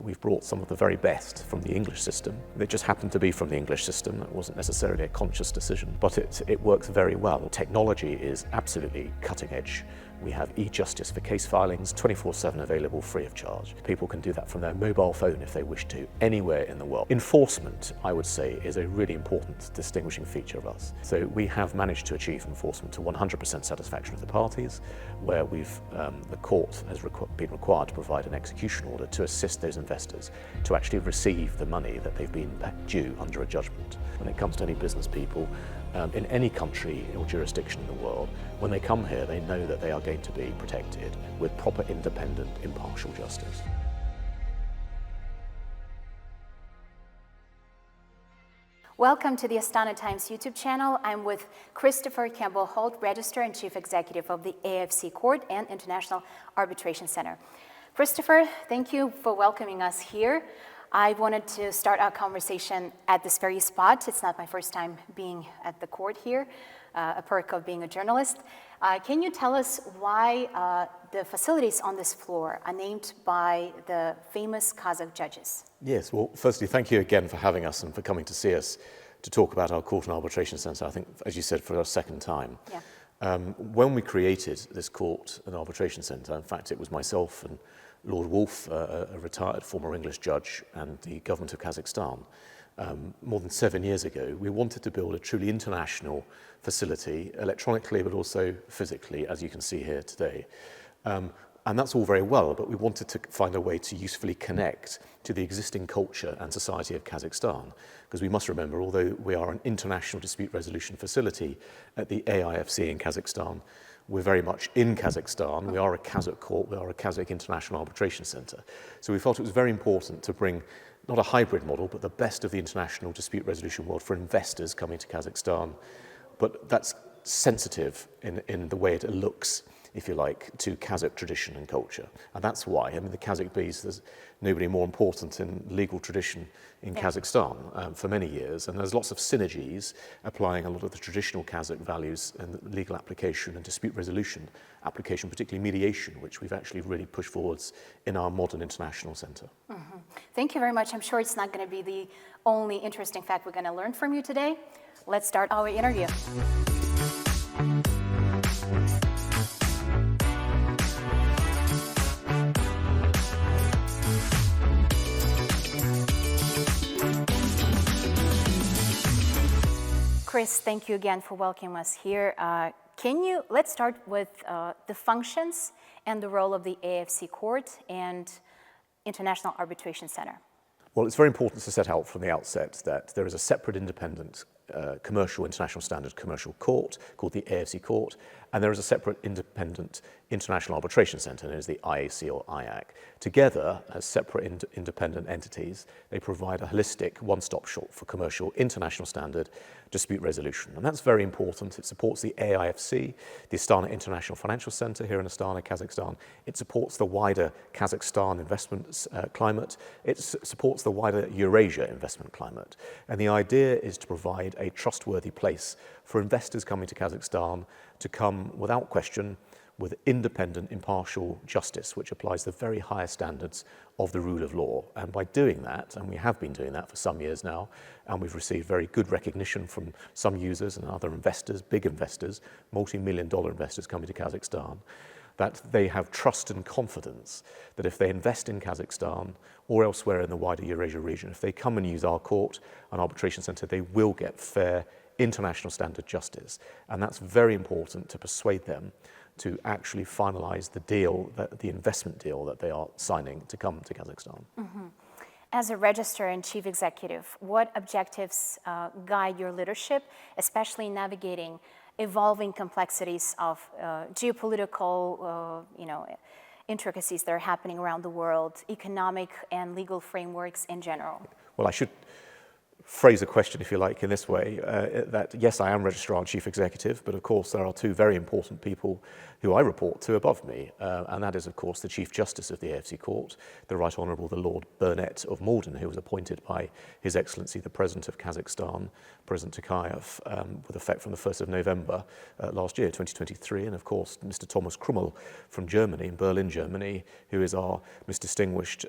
we've brought some of the very best from the English system. They just happened to be from the English system. That wasn't necessarily a conscious decision, but it works very well. Technology is absolutely cutting edge. We have e-justice for case filings, 24/7 available free of charge. People can do that from their mobile phone if they wish to, anywhere in the world. Enforcement, I would say, is a really important distinguishing feature of us. So we have managed to achieve enforcement to 100% satisfaction of the parties, where the court has been required to provide an execution order to assist those investors to actually receive the money that they've been due under a judgment. When it comes to any business people, in any country or jurisdiction in the world, when they come here, they know that they are going to be protected with proper, independent, impartial justice. Welcome to the Astana Times YouTube channel. I'm with Christopher Campbell-Holt, Registrar and Chief Executive of the AIFC Court and International Arbitration Center. Christopher, thank you for welcoming us here. I wanted to start our conversation at this very spot. It's not my first time being at the court here, a perk of being a journalist. Can you tell us why the facilities on this floor are named by the famous Kazakh judges? Yes, well, firstly, thank you again for having us and for coming to see us to talk about our Court and Arbitration Centre, I think, as you said, for a second time. Yeah. When we created this Court and Arbitration Centre, in fact, it was myself and Lord Wolf, a retired former English judge, and the government of Kazakhstan, more than 7 years ago, we wanted to build a truly international facility, electronically but also physically, as you can see here today. And that's all very well, but we wanted to find a way to usefully connect to the existing culture and society of Kazakhstan, because we must remember, although we are an international dispute resolution facility at the AIFC in Kazakhstan, we're very much in Kazakhstan. We are a Kazakh court. We are a Kazakh International Arbitration Centre. So we felt it was very important to bring not a hybrid model, but the best of the international dispute resolution world for investors coming to Kazakhstan. But that's sensitive in the way it looks, if you like, to Kazakh tradition and culture. And that's why, I mean, the Kazakh bees, there's nobody more important in legal tradition in Kazakhstan for many years. And there's lots of synergies applying a lot of the traditional Kazakh values in legal application and dispute resolution application, particularly mediation, which we've actually really pushed forwards in our modern international centre. Mm-hmm. Thank you very much. I'm sure it's not going to be the only interesting fact we're going to learn from you today. Let's start our interview. Chris, thank you again for welcoming us here. Let's start with the functions and the role of the AIFC Court and International Arbitration Center. Well, it's very important to set out from the outset that there is a separate independent commercial international standard commercial court called the AIFC Court, and there is a separate independent international arbitration centre known as the IAC or IAC. Together, as separate independent entities, they provide a holistic one-stop shop for commercial international standard dispute resolution. And that's very important. It supports the AIFC, the Astana International Financial Centre here in Astana, Kazakhstan. It supports the wider Kazakhstan investment climate. It supports the wider Eurasia investment climate. And the idea is to provide a trustworthy place for investors coming to Kazakhstan to come without question with independent, impartial justice, which applies the very highest standards of the rule of law. And by doing that, and we have been doing that for some years now, and we've received very good recognition from some users and other investors, big investors, multi-million-dollar investors coming to Kazakhstan, that they have trust and confidence that if they invest in Kazakhstan or elsewhere in the wider Eurasia region, if they come and use our court and arbitration centre, they will get fair international standard justice. And that's very important to persuade them to actually finalize the deal, the investment deal that they are signing to come to Kazakhstan. Mm-hmm. As a registrar and chief executive, what objectives guide your leadership, especially navigating evolving complexities of geopolitical, intricacies that are happening around the world, economic and legal frameworks in general? Well, I should phrase the question, if you like, in this way, that yes, I am Registrar and Chief Executive, but of course there are two very important people who I report to above me, and that is, of course, the Chief Justice of the AIFC Court, the Right Honourable the Lord Burnett of Malden, who was appointed by His Excellency the President of Kazakhstan, President Tokayev, with effect from the 1st of November last year, 2023, and of course Mr. Thomas Krummel from Germany, in Berlin, Germany, who is our most distinguished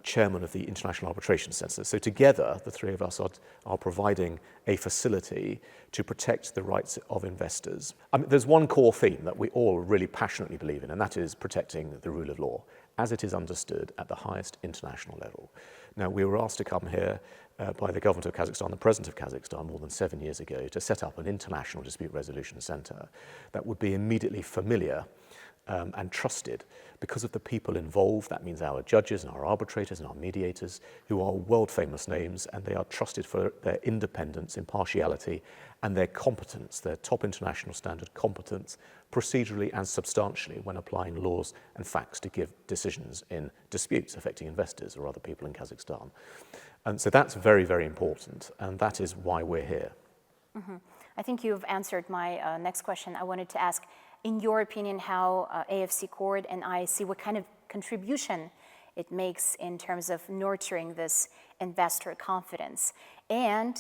chairman of the International Arbitration Centre. So together, the three of us are providing a facility to protect the rights of investors. I mean, there's one core theme that we all really passionately believe in, and that is protecting the rule of law as it is understood at the highest international level. Now, we were asked to come here by the government of Kazakhstan, the president of Kazakhstan, more than 7 years ago, to set up an international dispute resolution centre that would be immediately familiar and trusted because of the people involved. That means our judges and our arbitrators and our mediators, who are world-famous names, and they are trusted for their independence, impartiality, and their competence, their top international standard competence, procedurally and substantially when applying laws and facts to give decisions in disputes affecting investors or other people in Kazakhstan. And so that's very, very important, and that is why we're here. Mm-hmm. I think you've answered my next question. I wanted to ask, in your opinion, how AIFC Court and IAC, what kind of contribution it makes in terms of nurturing this investor confidence and,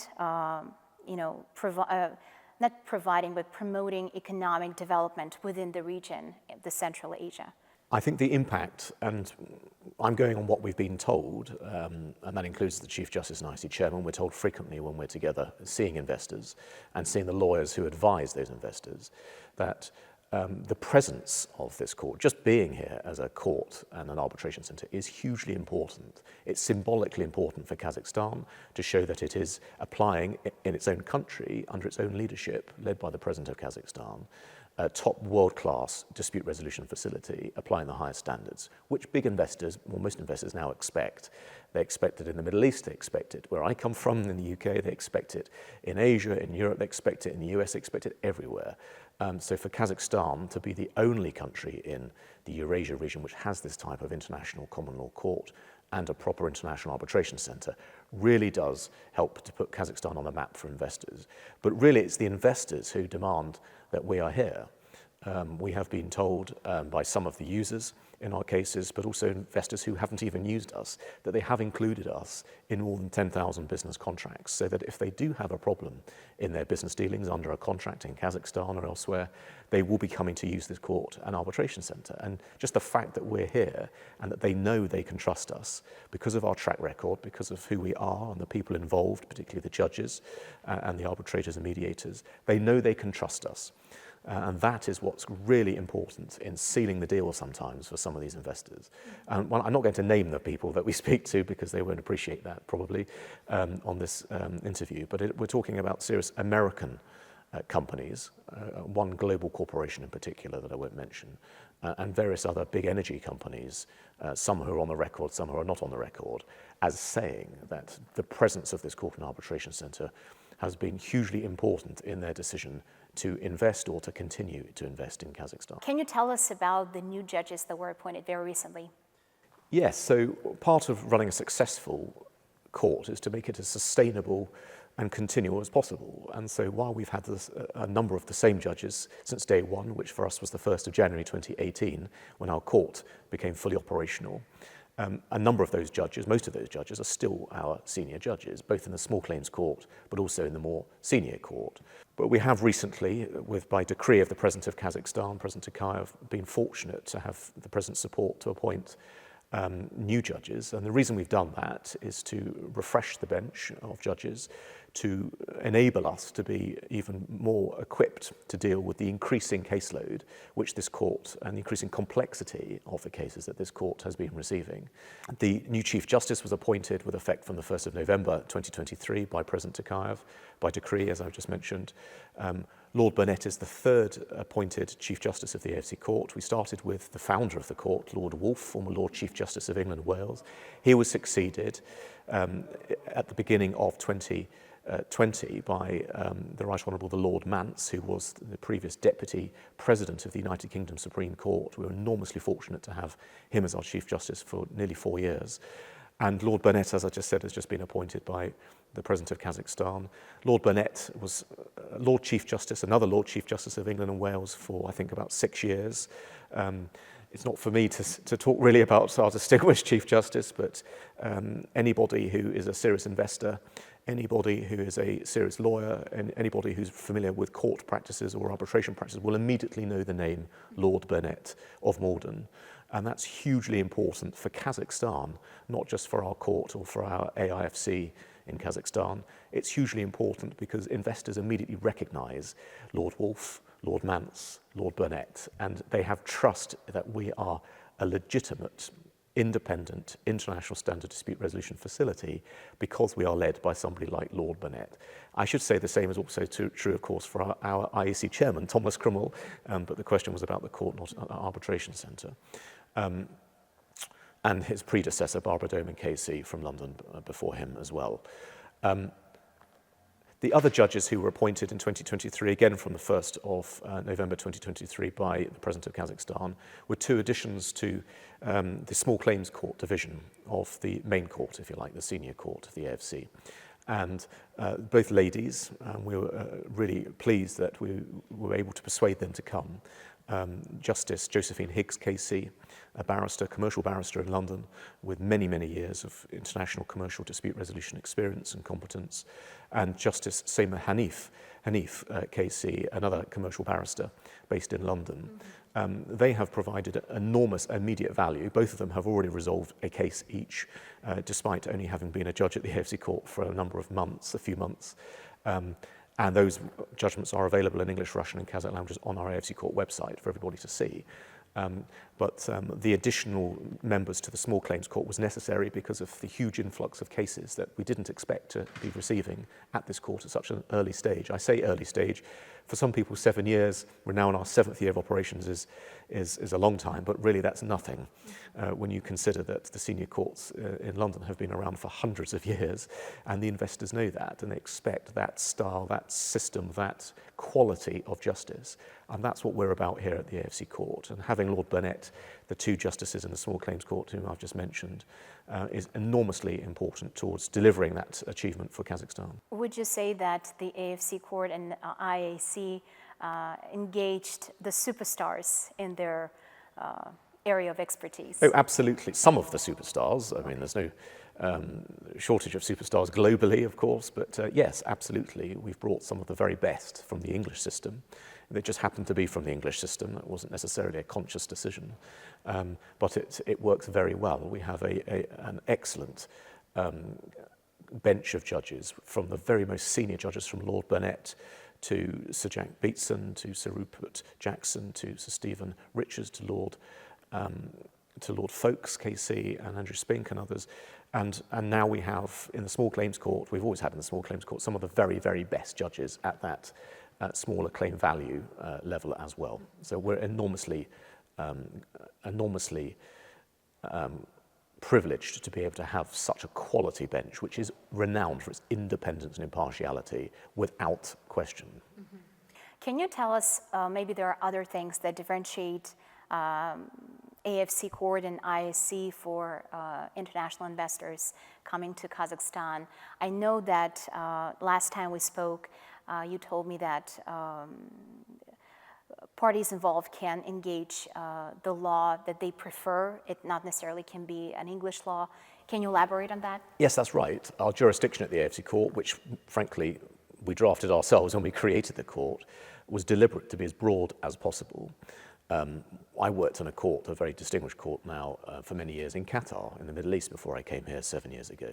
not providing, but promoting economic development within the region, the Central Asia? I think the impact, and I'm going on what we've been told, and that includes the Chief Justice and IAC Chairman. We're told frequently when we're together seeing investors and seeing the lawyers who advise those investors that the presence of this court, just being here as a court and an arbitration centre, is hugely important. It's symbolically important for Kazakhstan to show that it is applying in its own country, under its own leadership, led by the President of Kazakhstan, a top world-class dispute resolution facility applying the highest standards, which big investors, well, most investors now expect. They expect it in the Middle East, they expect it where I come from in the UK, they expect it in Asia, in Europe, they expect it in the US, they expect it everywhere. So for Kazakhstan to be the only country in the Eurasia region which has this type of international common law court and a proper international arbitration centre really does help to put Kazakhstan on the map for investors. But really it's the investors who demand that we are here. We have been told by some of the users in our cases, but also investors who haven't even used us, that they have included us in more than 10,000 business contracts, so that if they do have a problem in their business dealings under a contract in Kazakhstan or elsewhere, they will be coming to use this court and arbitration centre. And just the fact that we're here and that they know they can trust us because of our track record, because of who we are and the people involved, particularly the judges and the arbitrators and mediators, they know they can trust us. And that is what's really important in sealing the deal sometimes for some of these investors. Well, I'm not going to name the people that we speak to because they won't appreciate that probably on this interview, but we're talking about serious American companies, one global corporation in particular that I won't mention, and various other big energy companies, some who are on the record, some who are not on the record, as saying that the presence of this court and arbitration centre has been hugely important in their decision to invest or to continue to invest in Kazakhstan. Can you tell us about the new judges that were appointed very recently? Yes, so part of running a successful court is to make it as sustainable and continual as possible. And so while we've had a number of the same judges since day one, which for us was the 1st of January 2018, when our court became fully operational, a number of those judges, most of those judges, are still our senior judges, both in the small claims court, but also in the more senior court. But we have recently, by decree of the President of Kazakhstan, President Tokayev, been fortunate to have the President's support to appoint new judges. And the reason we've done that is to refresh the bench of judges, to enable us to be even more equipped to deal with the increasing caseload which this court and the increasing complexity of the cases that this court has been receiving. The new Chief Justice was appointed with effect from the 1st of November 2023 by President Tokayev, by decree, as I've just mentioned. Lord Burnett is the 3rd appointed Chief Justice of the AIFC Court. We started with the founder of the court, Lord Wolfe, former Lord Chief Justice of England and Wales. He was succeeded at the beginning of 2020 by the Right Honourable the Lord Mance, who was the previous Deputy President of the United Kingdom Supreme Court. We were enormously fortunate to have him as our Chief Justice for nearly 4 years. And Lord Burnett, as I just said, has just been appointed by the President of Kazakhstan. Lord Burnett was Lord Chief Justice, another Lord Chief Justice of England and Wales for, I think, about 6 years. It's not for me to talk really about our distinguished Chief Justice, but anybody who is a serious investor, anybody who is a serious lawyer, and anybody who's familiar with court practices or arbitration practices will immediately know the name Lord Burnett of Malden. And that's hugely important for Kazakhstan, not just for our court or for our AIFC in Kazakhstan. It's hugely important because investors immediately recognize Lord Wolf, Lord Mance, Lord Burnett, and they have trust that we are a legitimate, independent, international standard dispute resolution facility because we are led by somebody like Lord Burnett. I should say the same is also true, of course, for our IAC chairman, Thomas Krummel, but the question was about the court, not our arbitration centre. And his predecessor, Barbara Doman KC from London before him as well. The other judges who were appointed in 2023, again from the 1st of November 2023 by the President of Kazakhstan, were two additions to the Small Claims Court division of the main court, if you like, the senior court of the AIFC. And both ladies, we were really pleased that we were able to persuade them to come. Justice Josephine Higgs KC, a barrister, commercial barrister in London with many, many years of international commercial dispute resolution experience and competence, and Justice Seema Hanif KC, another commercial barrister based in London. They have provided enormous immediate value. Both of them have already resolved a case each, despite only having been a judge at the AIFC court for a few months. And those judgments are available in English, Russian, and Kazakh languages on our AIFC court website for everybody to see. But the additional members to the Small Claims Court was necessary because of the huge influx of cases that we didn't expect to be receiving at this court at such an early stage. I say early stage. For some people, 7 years. We're now in our 7th year of operations is a long time, but really that's nothing when you consider that the senior courts in London have been around for hundreds of years, and the investors know that, and they expect that style, that system, that quality of justice. And that's what we're about here at the AIFC court. And having Lord Burnett, the two justices in the Small Claims Court whom I've just mentioned, is enormously important towards delivering that achievement for Kazakhstan. Would you say that the AIFC court and IAC engaged the superstars in their area of expertise? Oh, absolutely. Some of the superstars. I mean, there's no shortage of superstars globally, of course, but yes, absolutely. We've brought some of the very best from the English system. They just happened to be from the English system. That wasn't necessarily a conscious decision, but it works very well. We have an excellent bench of judges, from the very most senior judges, from Lord Burnett to Sir Jack Beatson, to Sir Rupert Jackson, to Sir Stephen Richards, to Lord Folkes KC and Andrew Spink and others. And now we have in the Small Claims Court, we've always had in the Small Claims Court, some of the very, very best judges at that smaller claim value level as well. So we're enormously privileged to be able to have such a quality bench, which is renowned for its independence and impartiality without question. Mm-hmm. Can you tell us, maybe there are other things that differentiate AIFC court and IAC for international investors coming to Kazakhstan? I know that last time we spoke, you told me that parties involved can engage the law that they prefer. It not necessarily can be an English law. Can you elaborate on that? Yes, that's right. Our jurisdiction at the AIFC court, which frankly we drafted ourselves when we created the court, was deliberate to be as broad as possible. I worked in a court, a very distinguished court now, for many years in Qatar, in the Middle East, before I came here 7 years ago.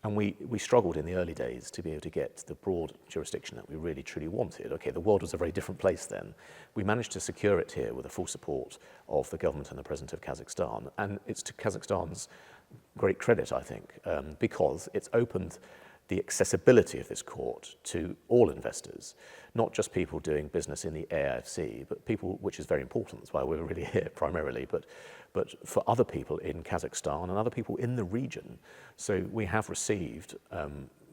And we struggled in the early days to be able to get the broad jurisdiction that we really, truly wanted. Okay, the world was a very different place then. We managed to secure it here with the full support of the government and the President of Kazakhstan. And it's to Kazakhstan's great credit, I think, because it's opened the accessibility of this court to all investors, not just people doing business in the AIFC, but people, which is very important, that's why we're really here primarily, but for other people in Kazakhstan and other people in the region. So we have received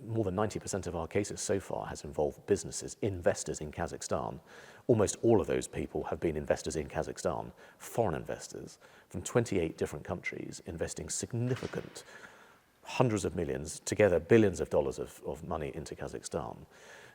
more than 90% of our cases so far has involved businesses, investors in Kazakhstan. Almost all of those people have been investors in Kazakhstan, foreign investors from 28 different countries investing significant hundreds of millions, together billions of dollars of money into Kazakhstan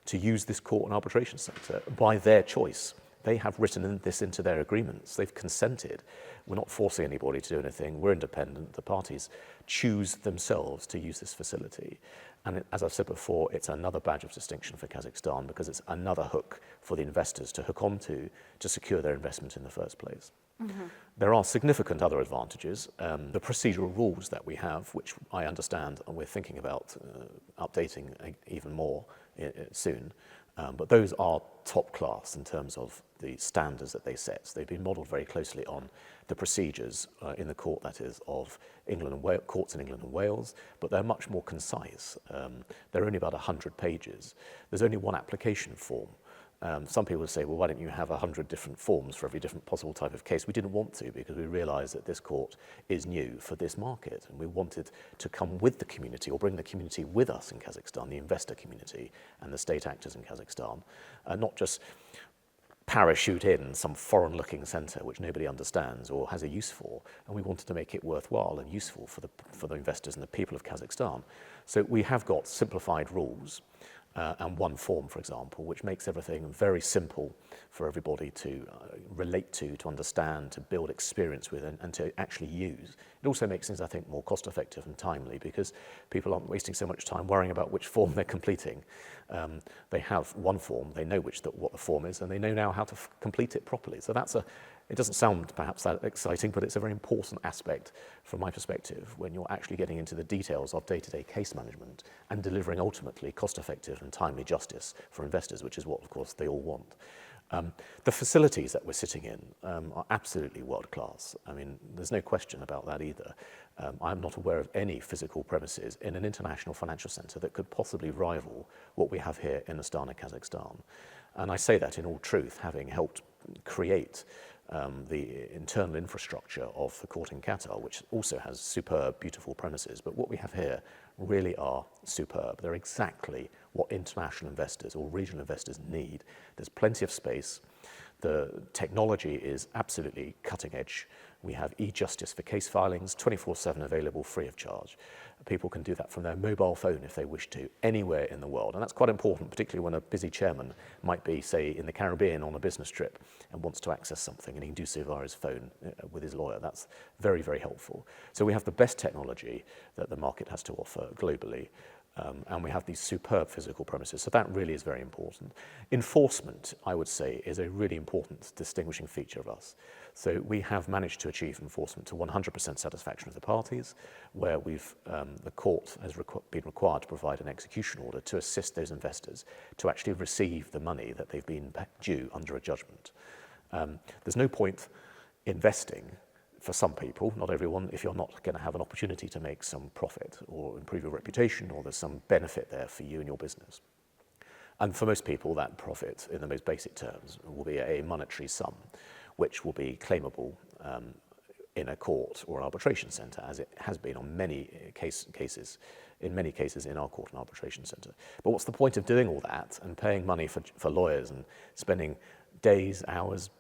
to use this court and arbitration centre by their choice. They have written this into their agreements. They've consented. We're not forcing anybody to do anything. We're independent. The parties choose themselves to use this facility. And as I've said before, it's another badge of distinction for Kazakhstan because it's another hook for the investors to hook onto to secure their investment in the first place. There are significant other advantages. The procedural rules that we have, which I understand and we're thinking about updating even more soon, but those are top class in terms of the standards that they set. They've been modelled very closely on the procedures in the court, that is, of England and Wales, courts in England and Wales, but they're much more concise. They're only about 100 pages. There's only one application form. Some people say, well, why don't you have 100 different forms for every different possible type of case? We didn't want to, because we realised that this court is new for this market, and we wanted to come with the community, or bring the community with us in Kazakhstan, the investor community and the state actors in Kazakhstan, not just parachute in some foreign-looking centre which nobody understands or has a use for, and we wanted to make it worthwhile and useful for the investors and the people of Kazakhstan. So we have got simplified rules, and one form, for example, which makes everything very simple for everybody to relate to understand, to build experience with, and to actually use. It also makes things, I think, more cost-effective and timely, because people aren't wasting so much time worrying about which form they're completing. They have one form, they know what the form is, and they know now how to complete it properly. So it doesn't sound perhaps that exciting, but it's a very important aspect from my perspective when you're actually getting into the details of day-to-day case management and delivering ultimately cost-effective and timely justice for investors, which is what, of course, they all want. The facilities that we're sitting in are absolutely world-class. I mean, there's no question about that either. I'm not aware of any physical premises in an international financial centre that could possibly rival what we have here in Astana, Kazakhstan. And I say that in all truth, having helped create the internal infrastructure of the court in Qatar, which also has superb, beautiful premises. But what we have here really are superb. They're exactly what international investors or regional investors need. There's plenty of space. The technology is absolutely cutting edge. We have e-justice for case filings, 24/7 available free of charge. People can do that from their mobile phone if they wish to, anywhere in the world. And that's quite important, particularly when a busy chairman might be, say, in the Caribbean on a business trip and wants to access something, and he can do so via his phone with his lawyer. That's very, very helpful. So we have the best technology that the market has to offer globally. And we have these superb physical premises, so that really is very important. Enforcement, I would say, is a really important distinguishing feature of us. So we have managed to achieve enforcement to 100% satisfaction of the parties, where the court has been required to provide an execution order to assist those investors to actually receive the money that they've been due under a judgment. There's no point investing for some people, not everyone, if you're not going to have an opportunity to make some profit or improve your reputation, or there's some benefit there for you and your business. And for most people, that profit, in the most basic terms, will be a monetary sum, which will be claimable in a court or an arbitration centre, as it has been on many cases in our court and arbitration centre. But what's the point of doing all that and paying money for lawyers and spending days, hours,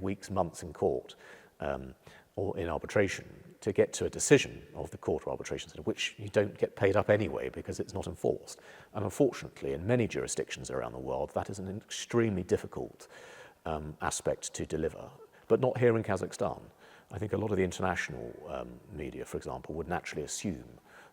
weeks, months in court, or in arbitration, to get to a decision of the court or arbitration centre, which you don't get paid up anyway because it's not enforced. And unfortunately, in many jurisdictions around the world, that is an extremely difficult aspect to deliver, but not here in Kazakhstan. I think a lot of the international media, for example, would naturally assume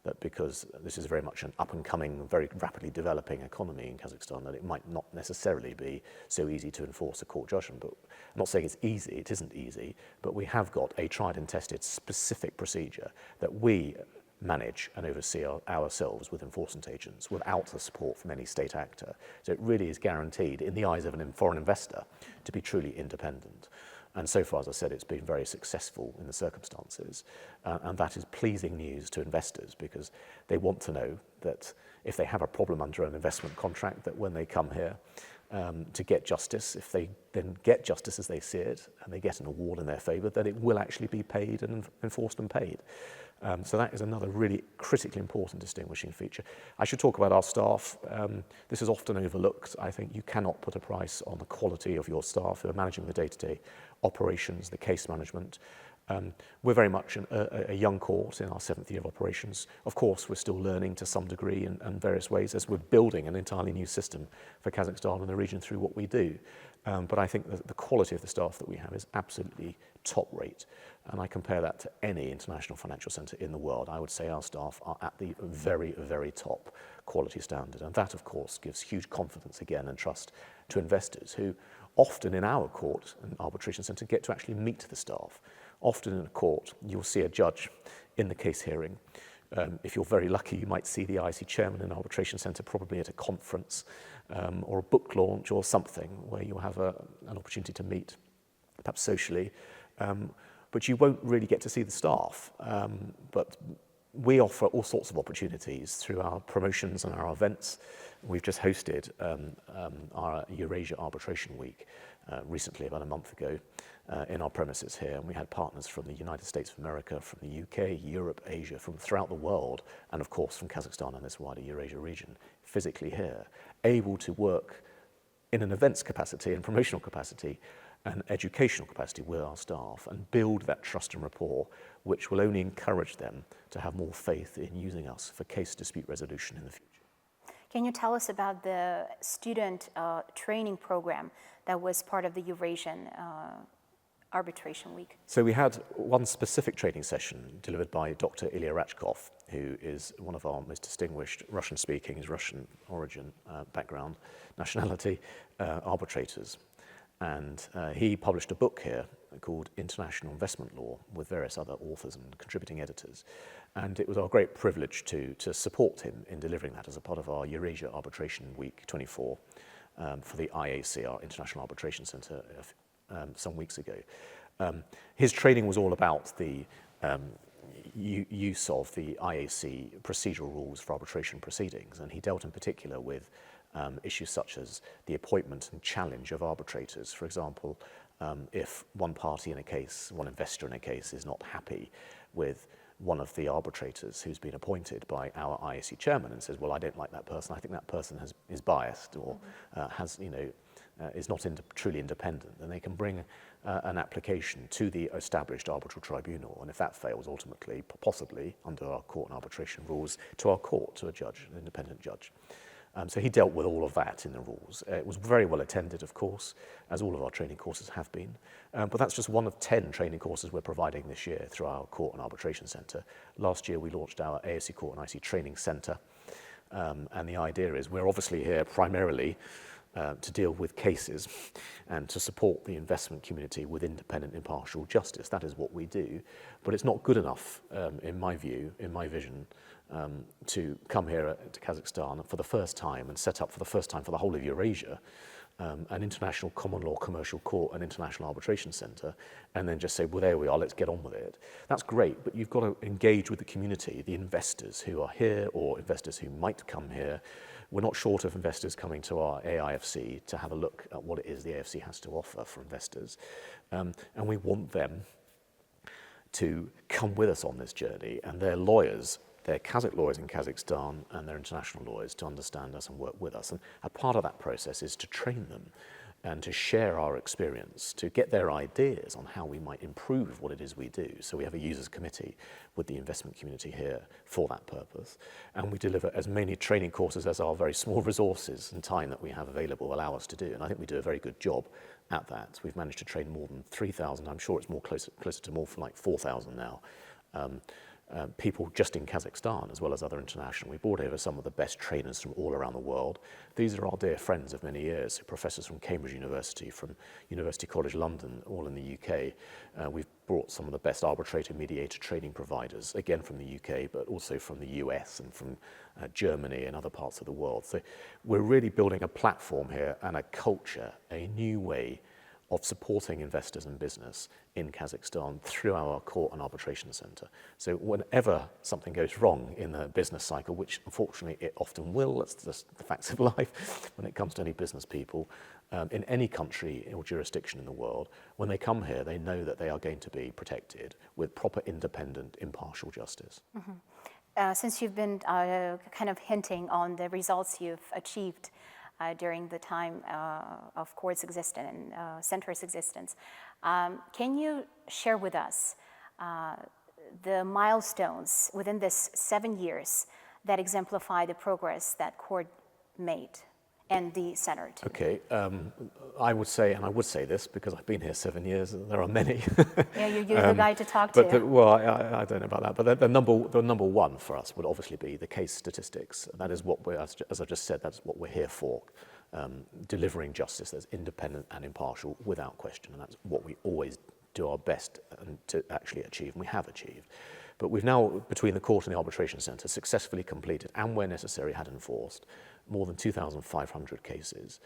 that because this is very much an up-and-coming, very rapidly developing economy in Kazakhstan, that it might not necessarily be so easy to enforce a court judgment. But I'm not saying it's easy, it isn't easy, but we have got a tried and tested specific procedure that we manage and oversee ourselves with enforcement agents without the support from any state actor. So it really is guaranteed, in the eyes of a foreign investor, to be truly independent. And so far, as I said, it's been very successful in the circumstances. And that is pleasing news to investors, because they want to know that if they have a problem under an investment contract, that when they come here to get justice, if they then get justice as they see it, and they get an award in their favour, that it will actually be paid and enforced and paid. So that is another really critically important distinguishing feature. I should talk about our staff. This is often overlooked. I think you cannot put a price on the quality of your staff who are managing the day-to-day operations, the case management. We're very much a young court in our 7th year of operations. Of course, we're still learning to some degree in various ways as we're building an entirely new system for Kazakhstan and the region through what we do. But I think that the quality of the staff that we have is absolutely top rate. And I compare that to any international financial centre in the world. I would say our staff are at the very, very top quality standard. And that, of course, gives huge confidence again and trust to investors who often in our court and arbitration centre, get to actually meet the staff. Often in a court, you'll see a judge in the case hearing. If you're very lucky, you might see the IAC chairman in an arbitration centre, probably at a conference or a book launch or something where you'll have an opportunity to meet, perhaps socially. But you won't really get to see the staff. But we offer all sorts of opportunities through our promotions and our events. We've just hosted our Eurasia Arbitration Week recently, about a month ago, in our premises here. And we had partners from the United States of America, from the UK, Europe, Asia, from throughout the world, and of course from Kazakhstan and this wider Eurasia region, physically here, able to work in an events capacity and promotional capacity and educational capacity with our staff and build that trust and rapport, which will only encourage them to have more faith in using us for case dispute resolution in the future. Can you tell us about the student training program that was part of the Eurasian Arbitration Week? So we had one specific training session delivered by Dr. Ilya Rachkov, who is one of our most distinguished Russian-speaking, his Russian origin, background, nationality, arbitrators. And he published a book here called International Investment Law with various other authors and contributing editors. And it was our great privilege to support him in delivering that as a part of our Eurasia Arbitration Week 24 for the IAC, our International Arbitration Centre, some weeks ago. His training was all about the use of the IAC procedural rules for arbitration proceedings, and he dealt in particular with issues such as the appointment and challenge of arbitrators. For example, if one party in a case, one investor in a case, is not happy with one of the arbitrators who's been appointed by our IAC chairman and says, well, I don't like that person, I think that person is biased or is not truly independent, then they can bring an application to the established arbitral tribunal, and if that fails, ultimately, possibly, under our court and arbitration rules, to our court, to a judge, an independent judge. So he dealt with all of that in the rules. It was very well attended, of course, as all of our training courses have been. But that's just one of 10 training courses we're providing this year through our Court and Arbitration Centre. Last year we launched our AIC Court and IC Training Centre. And the idea is we're obviously here primarily to deal with cases and to support the investment community with independent, impartial justice. That is what we do. But it's not good enough, in my view, in my vision, to come here to Kazakhstan for the first time and set up for the first time for the whole of Eurasia an international common law commercial court and international arbitration centre, and then just say, well, there we are, let's get on with it. That's great, but you've got to engage with the community, the investors who are here or investors who might come here. We're not short of investors coming to our AIFC to have a look at what it is the AIFC has to offer for investors. And we want them to come with us on this journey, and their lawyers, their Kazakh lawyers in Kazakhstan and their international lawyers, to understand us and work with us. And a part of that process is to train them and to share our experience, to get their ideas on how we might improve what it is we do. So we have a users committee with the investment community here for that purpose. And we deliver as many training courses as our very small resources and time that we have available allow us to do. And I think we do a very good job at that. We've managed to train more than 3,000. I'm sure it's more closer to more like 4,000 now. People just in Kazakhstan as well as other international. We brought over some of the best trainers from all around the world. These are our dear friends of many years, professors from Cambridge University, from University College London, all in the UK. We've brought some of the best arbitrator mediator training providers, again from the UK, but also from the US and from Germany and other parts of the world. So we're really building a platform here and a culture, a new way of supporting investors and business in Kazakhstan through our court and arbitration centre. So whenever something goes wrong in the business cycle, which unfortunately it often will, that's just the facts of life when it comes to any business people, in any country or jurisdiction in the world, when they come here, they know that they are going to be protected with proper, independent, impartial justice. Mm-hmm. Since you've been kind of hinting on the results you've achieved during the time of court's existence and center's existence. Can you share with us the milestones within this 7 years that exemplify the progress that court made and the center too? Okay, I would say, and I would say this because I've been here 7 years, and there are many. Yeah, you're the guy to talk to. I don't know about that, but the number one for us would obviously be the case statistics. That is what we're, as I just said, that's what we're here for. delivering justice that's independent and impartial without question. And that's what we always do our best to actually achieve, and we have achieved. But we've now, between the court and the arbitration centre, successfully completed, and where necessary had enforced, more than 2,500 cases.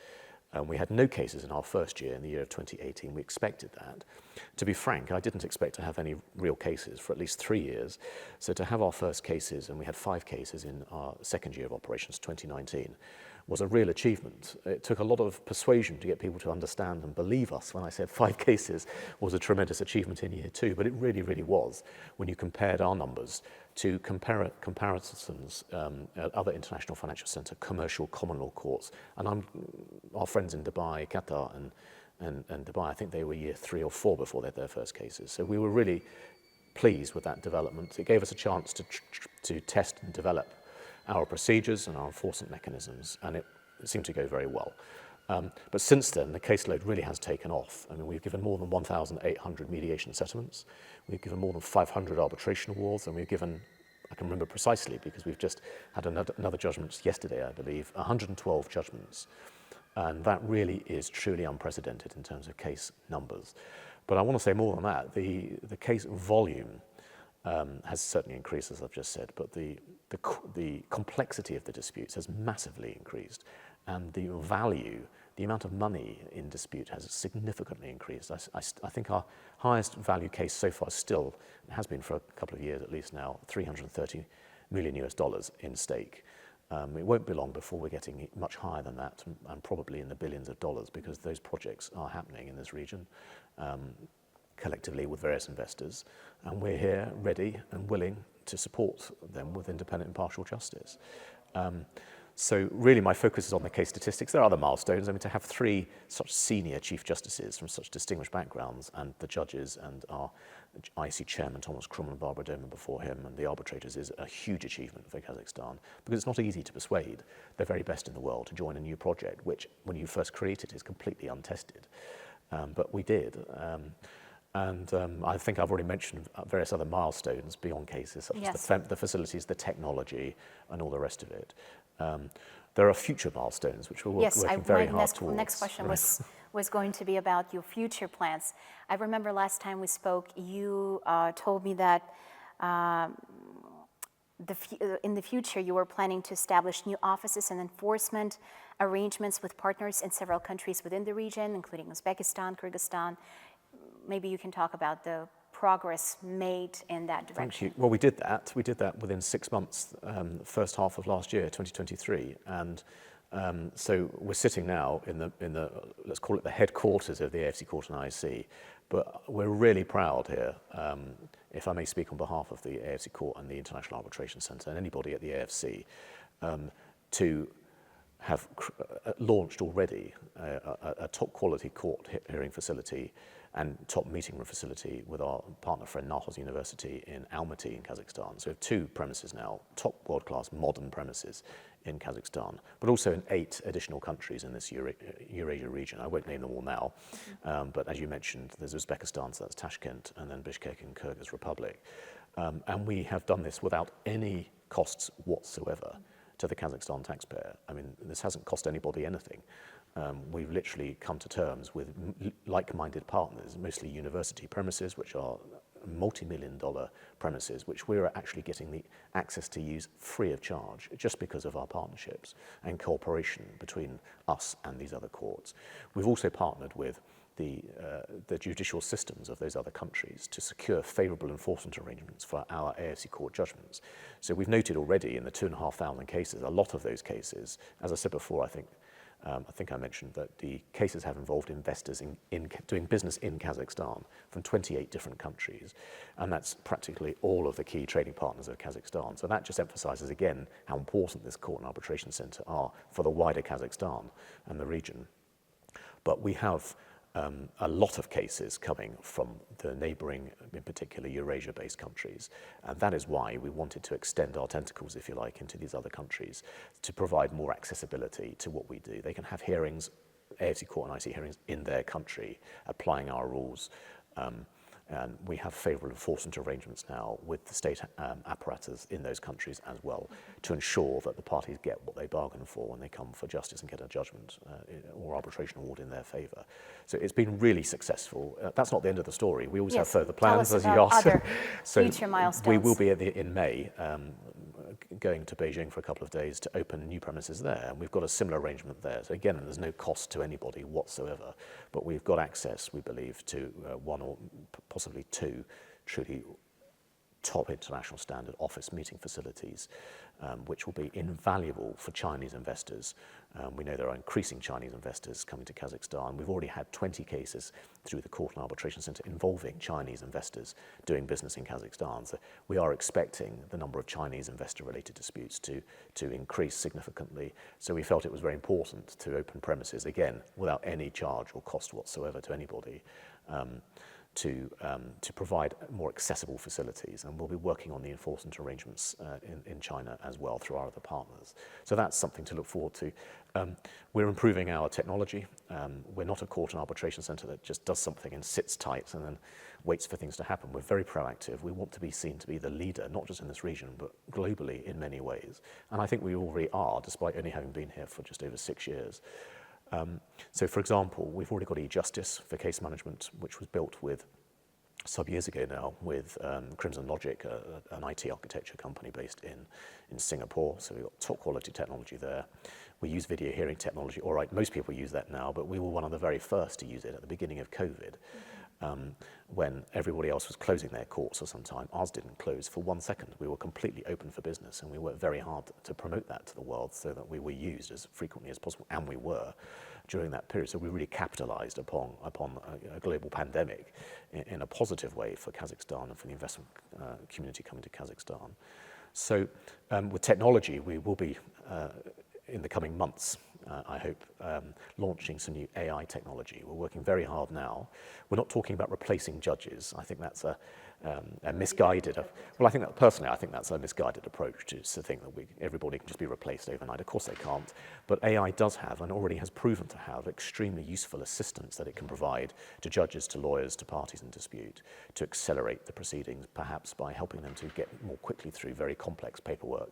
We had no cases in our first year, in the year of 2018. We expected that. To be frank, I didn't expect to have any real cases for at least 3 years. So to have our first cases, and we had 5 cases in our second year of operations, 2019, was a real achievement. It took a lot of persuasion to get people to understand and believe us when I said 5 cases was a tremendous achievement in year 2, but it really, really was when you compared our numbers to comparisons at other international financial centre, commercial common law courts. And our friends in Dubai, Qatar and Dubai, I think they were year 3 or 4 before they had their first cases. So we were really pleased with that development. It gave us a chance to test and develop our procedures and our enforcement mechanisms, and it seemed to go very well. But since then, the caseload really has taken off. I mean, we've given more than 1,800 mediation settlements. We've given more than 500 arbitration awards, and we've given, I can remember precisely because we've just had another judgment yesterday, I believe, 112 judgments. And that really is truly unprecedented in terms of case numbers. But I want to say more than that. The case volume has certainly increased, as I've just said, but the complexity of the disputes has massively increased, and the value, the amount of money in dispute has significantly increased. I think our highest value case so far still, it has been for a couple of years at least now, $330 million in stake. It won't be long before we're getting much higher than that, and probably in the billions of dollars, because those projects are happening in this region. Collectively with various investors, and we're here ready and willing to support them with independent, impartial justice. So really my focus is on the case statistics. There are other milestones. I mean, to have 3 such senior Chief Justices from such distinguished backgrounds, and the judges and our IAC chairman, Thomas Krum, and Barbara Doman before him, and the arbitrators, is a huge achievement for Kazakhstan, because it's not easy to persuade the very best in the world to join a new project, which when you first create it is completely untested. But we did. And I think I've already mentioned various other milestones beyond cases, such as the facilities, the technology, and all the rest of it. There are future milestones which we're working very hard towards. Next question was going to be about your future plans. I remember last time we spoke, you told me that in the future you were planning to establish new offices and enforcement arrangements with partners in several countries within the region, including Uzbekistan, Kyrgyzstan. Maybe you can talk about the progress made in that direction. Thank you. Well, we did that. We did that within 6 months, first half of last year, 2023. And so we're sitting now in the let's call it the headquarters of the AIFC Court and IAC. But we're really proud here, if I may speak on behalf of the AIFC Court and the International Arbitration Centre and anybody at the AIFC, to have launched already a top quality court hearing facility and top meeting room facility with our partner friend Narhoz University in Almaty in Kazakhstan. So we have 2 premises now, top world-class modern premises in Kazakhstan, but also in 8 additional countries in this Eurasia region. I won't name them all now, but as you mentioned, there's Uzbekistan, so that's Tashkent, and then Bishkek in Kyrgyz Republic. And we have done this without any costs whatsoever to the Kazakhstan taxpayer. I mean, this hasn't cost anybody anything. We've literally come to terms with like-minded partners, mostly university premises, which are multi-million-dollar premises, which we're actually getting the access to use free of charge, just because of our partnerships and cooperation between us and these other courts. We've also partnered with the judicial systems of those other countries to secure favourable enforcement arrangements for our AIFC court judgments. So we've noted already in the 2,500 cases, a lot of those cases, as I said before, I think I mentioned that the cases have involved investors in doing business in Kazakhstan from 28 different countries, and that's practically all of the key trading partners of Kazakhstan. So that just emphasises again how important this court and arbitration centre are for the wider Kazakhstan and the region. But we have a lot of cases coming from the neighbouring, in particular Eurasia-based countries, and that is why we wanted to extend our tentacles, if you like, into these other countries to provide more accessibility to what we do. They can have hearings, AIFC Court and IAC hearings in their country, applying our rules, And we have favourable enforcement arrangements now with the state apparatus in those countries as well to ensure that the parties get what they bargain for when they come for justice and get a judgment or arbitration award in their favour. So it's been really successful. That's not the end of the story. We always have further plans, as you asked. So future milestones. We will be in May going to Beijing for a couple of days to open new premises there. And we've got a similar arrangement there. So again, there's no cost to anybody whatsoever, but we've got access, we believe, to one or possibly two truly top international standard office meeting facilities, which will be invaluable for Chinese investors. We know there are increasing Chinese investors coming to Kazakhstan. We've already had 20 cases through the Court and Arbitration Centre involving Chinese investors doing business in Kazakhstan. So we are expecting the number of Chinese investor-related disputes to increase significantly. So we felt it was very important to open premises, again, without any charge or cost whatsoever to anybody. To provide more accessible facilities, and we'll be working on the enforcement arrangements in China as well through our other partners. So that's something to look forward to. We're improving our technology. We're not a court and arbitration centre that just does something and sits tight and then waits for things to happen. We're very proactive. We want to be seen to be the leader, not just in this region, but globally in many ways. And I think we already are, despite only having been here for just over 6 years. So, for example, we've already got e-justice for case management, which was built with some years ago now with Crimson Logic, an IT architecture company based in Singapore. So we've got top quality technology there. We use video hearing technology. All right, most people use that now, but we were one of the very first to use it at the beginning of COVID. When everybody else was closing their courts for some time, ours didn't close for 1 second. We were completely open for business, and we worked very hard to promote that to the world so that we were used as frequently as possible, and we were during that period. So we really capitalized upon a global pandemic in a positive way for Kazakhstan and for the investment community coming to Kazakhstan. So with technology, we will be, in the coming months, I hope, launching some new AI technology. We're working very hard now. We're not talking about replacing judges. I think that's a misguided, well, I think that personally, I think that's a misguided approach to think that everybody can just be replaced overnight. Of course they can't, but AI does have and already has proven to have extremely useful assistance that it can provide to judges, to lawyers, to parties in dispute, to accelerate the proceedings, perhaps by helping them to get more quickly through very complex paperwork.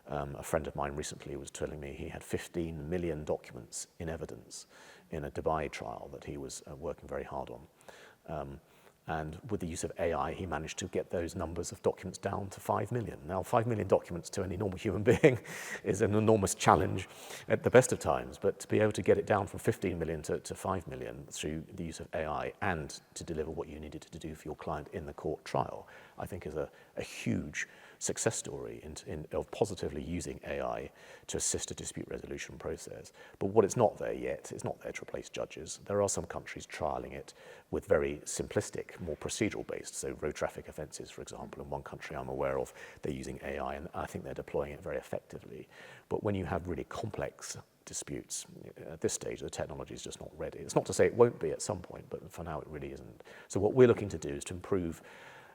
A friend of mine recently was telling me he had 15 million documents in evidence in a Dubai trial that he was working very hard on. And with the use of AI, he managed to get those numbers of documents down to 5 million. Now, 5 million documents to any normal human being is an enormous challenge at the best of times, but to be able to get it down from 15 million to 5 million through the use of AI and to deliver what you needed to do for your client in the court trial, I think is a huge success story of positively using AI to assist a dispute resolution process. But what it's not there yet, it's not there to replace judges. There are some countries trialling it with very simplistic, more procedural based, so road traffic offences, for example. In one country I'm aware of, they're using AI, and I think they're deploying it very effectively. But when you have really complex disputes, at this stage the technology is just not ready. It's not to say it won't be at some point, but for now it really isn't. So what we're looking to do is to improve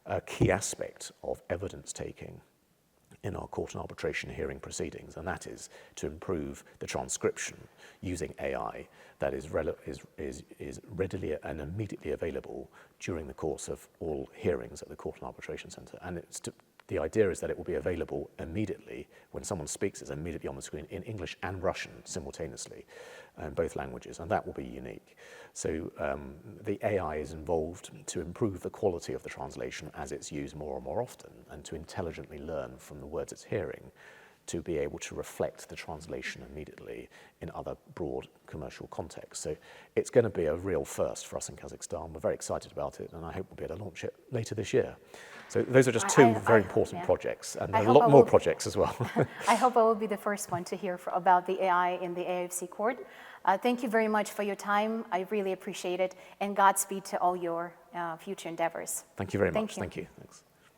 a key aspect of evidence taking in our court and arbitration hearing proceedings, and that is to improve the transcription using AI that is readily and immediately available during the course of all hearings at the Court and Arbitration Centre. And the idea is that it will be available immediately when someone speaks. It's immediately on the screen in English and Russian simultaneously, in both languages, and that will be unique. So the AI is involved to improve the quality of the translation as it's used more and more often, and to intelligently learn from the words it's hearing to be able to reflect the translation immediately in other broad commercial contexts. So it's going to be a real first for us in Kazakhstan. We're very excited about it, and I hope we'll be able to launch it later this year. So those are just two very important projects, and there are a lot more projects as well. I hope I will be the first one to hear about the AI in the AIFC court. Thank you very much for your time. I really appreciate it, and Godspeed to all your future endeavors. Thank you very much. Thank you. Thanks.